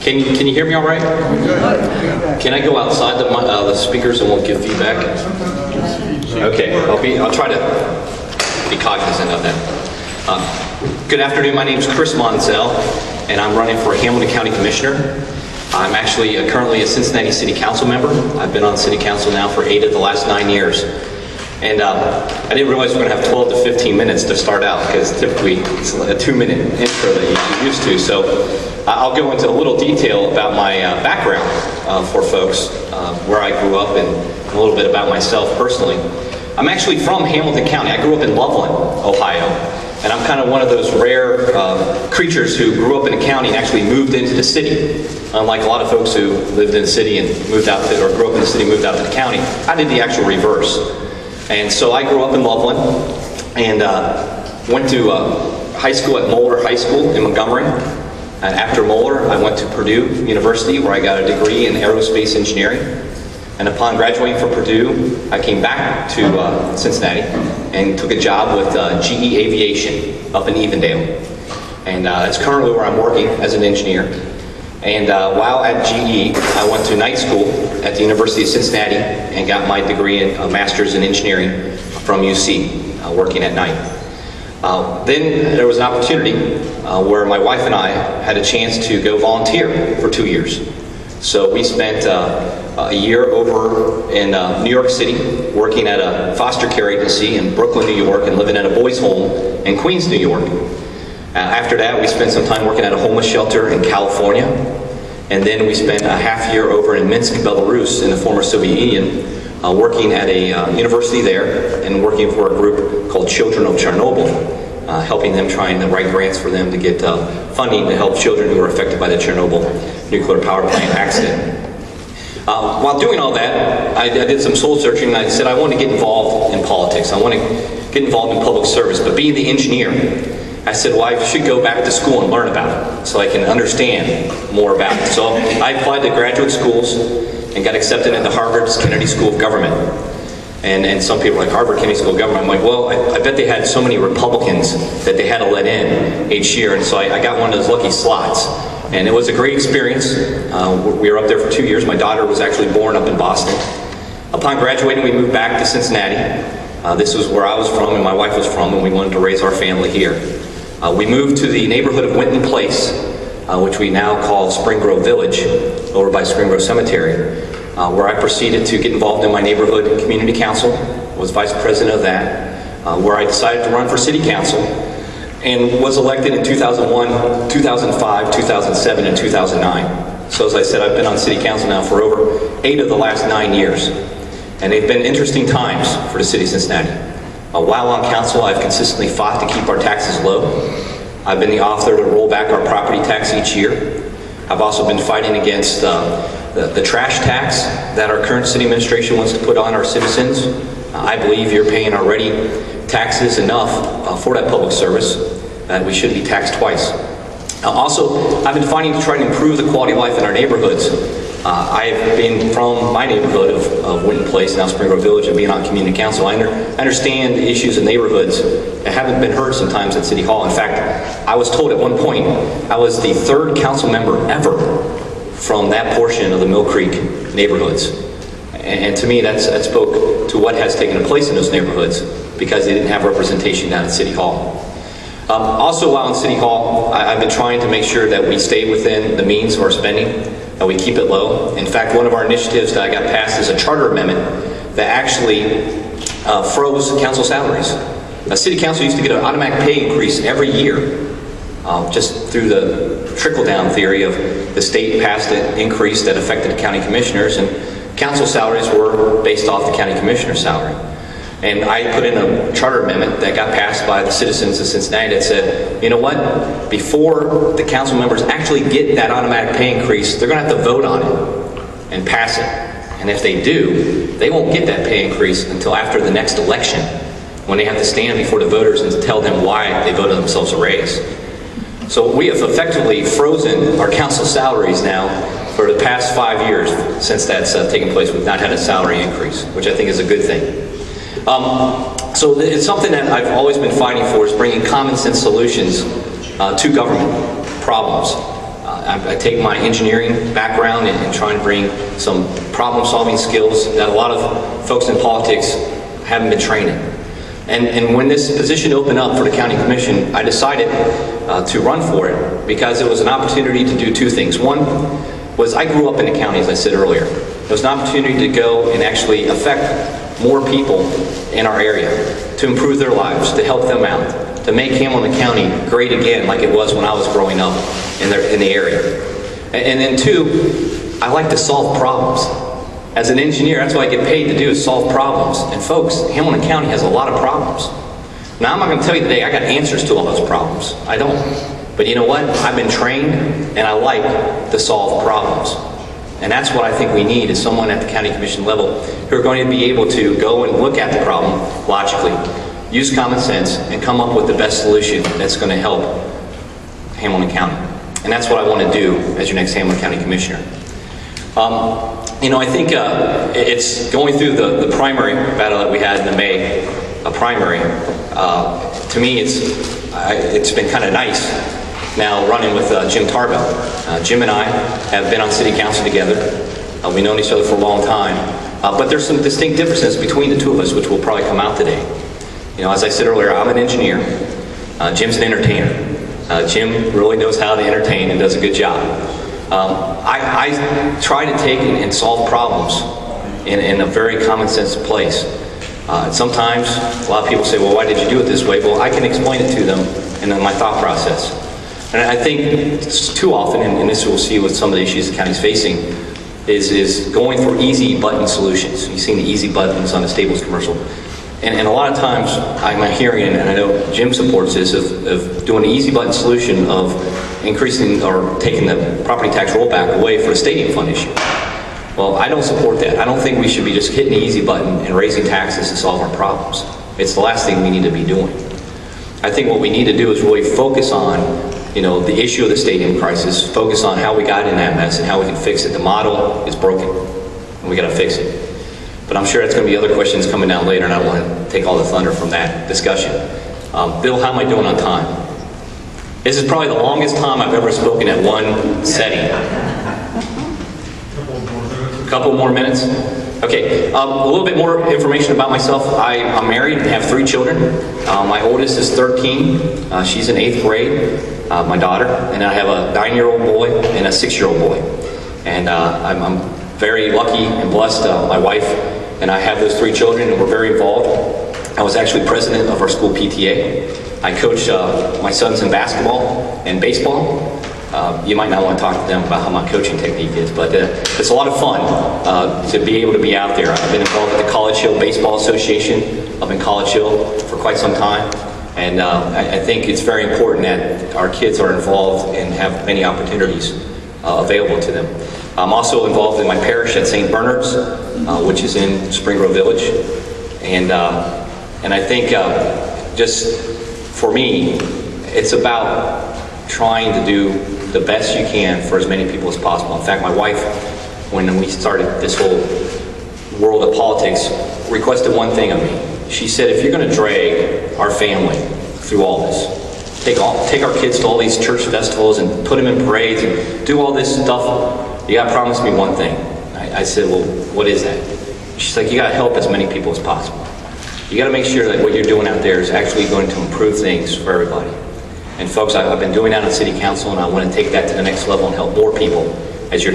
Can you hear me all right? Can I go outside the speakers and we'll give feedback? Okay, I'll try to be cognizant of that. Good afternoon, my name is Chris Monzel, and I'm running for Hamilton County Commissioner. I'm actually currently a Cincinnati City Council member. I've been on City Council now for 8 of the last 9 years. And I didn't realize we we're going to have 12 to 15 minutes to start out, because typically it's a 2-minute intro that you're used to. So I'll go into a little detail about my background for folks, where I grew up, and a little bit about myself personally. I'm actually from Hamilton County. I grew up in Loveland, Ohio. And I'm kind of one of those rare creatures who grew up in a county and actually moved into the city. Unlike a lot of folks who lived in the city and moved out to, or grew up in the city and moved out to the county, I did the actual reverse. And so I grew up in Loveland and went to high school at Moeller High School in Montgomery. And after Moeller, I went to Purdue University, where I got a degree in aerospace engineering. And upon graduating from Purdue, I came back to Cincinnati and took a job with GE Aviation up in Evendale. And that's currently where I'm working as an engineer. And while at GE, I went to night school at the University of Cincinnati and got my degree in a master's in engineering from UC, working at night. Then there was an opportunity where my wife and I had a chance to go volunteer for 2 years. So we spent a year over in New York City working at a foster care agency in Brooklyn, New York, and living at a boys' home in Queens, New York. After that, we spent some time working at a homeless shelter in California. And then we spent a half year over in Minsk, Belarus, in the former Soviet Union, working at a university there and working for a group called Children of Chernobyl, helping them, trying to write grants for them to get funding to help children who were affected by the Chernobyl nuclear power plant accident. While doing all that, I did some soul searching, and I said I want to get involved in politics. I want to get involved in public service, but being the engineer, I said, well, I should go back to school and learn about it so I can understand more about it. So I applied to graduate schools and got accepted into Harvard's Kennedy School of Government. And some people are like, Harvard Kennedy School of Government. I'm like, well, I bet they had so many Republicans that they had to let in each year. And so I got one of those lucky slots. And it was a great experience. We were up there for 2 years. My daughter was actually born up in Boston. Upon graduating, we moved back to Cincinnati. This was where I was from and my wife was from, and we wanted to raise our family here. We moved to the neighborhood of Winton Place, which we now call Spring Grove Village, over by Spring Grove Cemetery, where I proceeded to get involved in my neighborhood community council, was vice president of that, where I decided to run for city council, and was elected in 2001, 2005, 2007, and 2009. So as I said, I've been on city council now for over 8 of the last 9 years. And they've been interesting times for the city of Cincinnati. While on council, I've consistently fought to keep our taxes low. I've been the author to roll back our property tax each year. I've also been fighting against the trash tax that our current city administration wants to put on our citizens. I believe you're paying already taxes enough for that public service that we shouldn't be taxed twice. Also, I've been fighting to try to improve the quality of life in our neighborhoods. I've been from my neighborhood of Winton Place, now Spring Grove Village, and being on community council. I understand the issues in neighborhoods that haven't been heard sometimes at City Hall. In fact, I was told at one point I was the 3rd council member ever from that portion of the Mill Creek neighborhoods. And to me, that spoke to what has taken place in those neighborhoods, because they didn't have representation down at City Hall. Also, while in City Hall, I've been trying to make sure that we stay within the means of our spending, that we keep it low. In fact, one of our initiatives that I got passed is a charter amendment that actually froze council salaries. City council used to get an automatic pay increase every year, just through the trickle-down theory of the state passed an increase that affected the county commissioners, and council salaries were based off the county commissioner's salary. And I put in a charter amendment that got passed by the citizens of Cincinnati that said, you know what, before the council members actually get that automatic pay increase, they're going to have to vote on it and pass it. And if they do, they won't get that pay increase until after the next election, when they have to stand before the voters and tell them why they voted themselves a raise. So we have effectively frozen our council salaries now for the past 5 years since that's taken place. We've not had a salary increase, which I think is a good thing. So it's something that I've always been fighting for, is bringing common sense solutions to government problems. I take my engineering background and try and bring some problem-solving skills that a lot of folks in politics haven't been trained in. And when this position opened up for the County Commission, I decided to run for it because it was an opportunity to do two things. One was I grew up in the county, as I said earlier. It was an opportunity to go and actually affect more people in our area, to improve their lives, to help them out, to make Hamilton County great again like it was when I was growing up in the area. And then two, I like to solve problems. As an engineer, that's what I get paid to do, is solve problems. And folks, Hamilton County has a lot of problems. Now, I'm not going to tell you today I got answers to all those problems. I don't. But you know what? I've been trained and I like to solve problems. And that's what I think we need, is someone at the County Commission level who are going to be able to go and look at the problem logically, use common sense, and come up with the best solution that's going to help Hamilton County. And that's what I want to do as your next Hamilton County Commissioner. You know, I think it's going through the primary battle that we had in the May primary. To me, it's been kind of nice now running with Jim Tarbell. Jim and I have been on City Council together. We've known each other for a long time. But there's some distinct differences between the two of us, which will probably come out today. You know, as I said earlier, I'm an engineer. Jim's an entertainer. Jim really knows how to entertain and does a good job. I try to take and solve problems in a very common sense place. Sometimes a lot of people say, well, why did you do it this way? Well, I can explain it to them and then my thought process. And I think too often, and this we'll see with some of the issues the county's facing, is going for easy button solutions. You've seen the easy buttons on the Staples commercial. And a lot of times I'm hearing, and I know Jim supports this, of doing an easy button solution of increasing or taking the property tax rollback away for a stadium fund issue. Well, I don't support that. I don't think we should be just hitting the easy button and raising taxes to solve our problems. It's the last thing we need to be doing. I think what we need to do is really focus on, you know, the issue of the stadium crisis, focus on how we got in that mess and how we can fix it. The model is broken, and we got to fix it. But I'm sure there's going to be other questions coming down later, and I don't want to take all the thunder from that discussion. Bill, how am I doing on time? This is probably the longest time I've ever spoken at one setting. A couple more minutes? Okay, a little bit more information about myself. I'm married and have 3 children. My oldest is 13. She's in 8th grade, my daughter. And I have a 9-year-old boy and a 6-year-old boy. And I'm very lucky and blessed. My wife and I have those 3 children, and we're very involved. I was actually president of our school PTA. I coach my sons in basketball and baseball. You might not want to talk to them about how my coaching technique is, but it's a lot of fun to be able to be out there. I've been involved with the College Hill Baseball Association up in College Hill for quite some time, and I think it's very important that our kids are involved and have many opportunities available to them. I'm also involved in my parish at St. Bernard's, which is in Spring Grove Village, and I think just for me, it's about trying to do the best you can for as many people as possible. In fact, my wife, when we started this whole world of politics, requested one thing of me. She said, if you're going to drag our family through all this, take our kids to all these church festivals and put them in parades and do all this stuff, you got to promise me one thing. I said, well, what is that? She's like, you got to help as many people as possible. You got to make sure that what you're doing out there is actually going to improve things for everybody. And folks, I've been doing that on City Council, and I want to take that to the next level and help more people as your